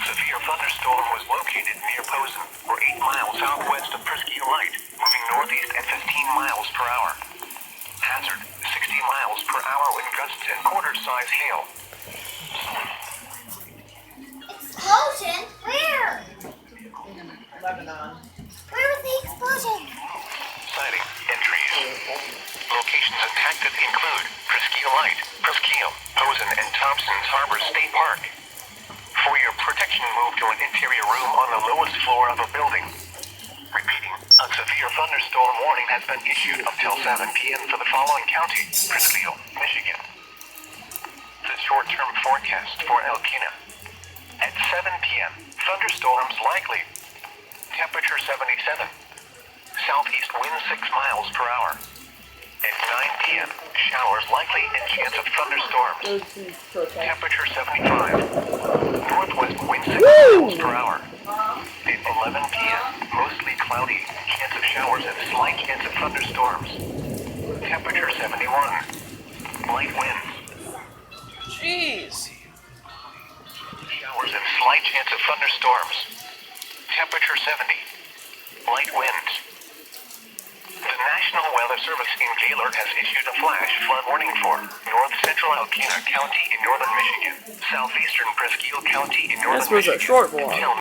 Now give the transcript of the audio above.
severe thunderstorm was located near Posen, or 8 miles southwest of Presqu'île Light, moving northeast at 15 miles per hour. Hazard, 60 miles per hour wind gusts and quarter-size hail. Explosion? Where? Lebanon. Where was the explosion? Sighting, entries. Locations impacted include Presqu'île Light, Presqu'île, Posen, and Thompson's Harbor State Park. For your protection, move to an interior room on the lowest floor of a building. Repeating, a severe thunderstorm warning has been issued until 7 p.m. for the following county, Presqu'île, Michigan. The short-term forecast for Elkina. At 7 p.m., thunderstorms likely. Temperature 77. Southeast wind 6 miles per hour. At 9 p.m., showers likely and chance of thunderstorms. Temperature 75. Northwest wind 6 miles per hour. At 11 p.m., mostly cloudy, chance of showers and slight chance of thunderstorms. Temperature 71. Light winds. Jeez. Showers and slight chance of thunderstorms. Temperature 70. Light winds. The National Weather Service in Gaylord has issued a flash flood warning for north central Elkina County in northern Michigan, southeastern Presqu'île County in northern This was a Michigan, short one. until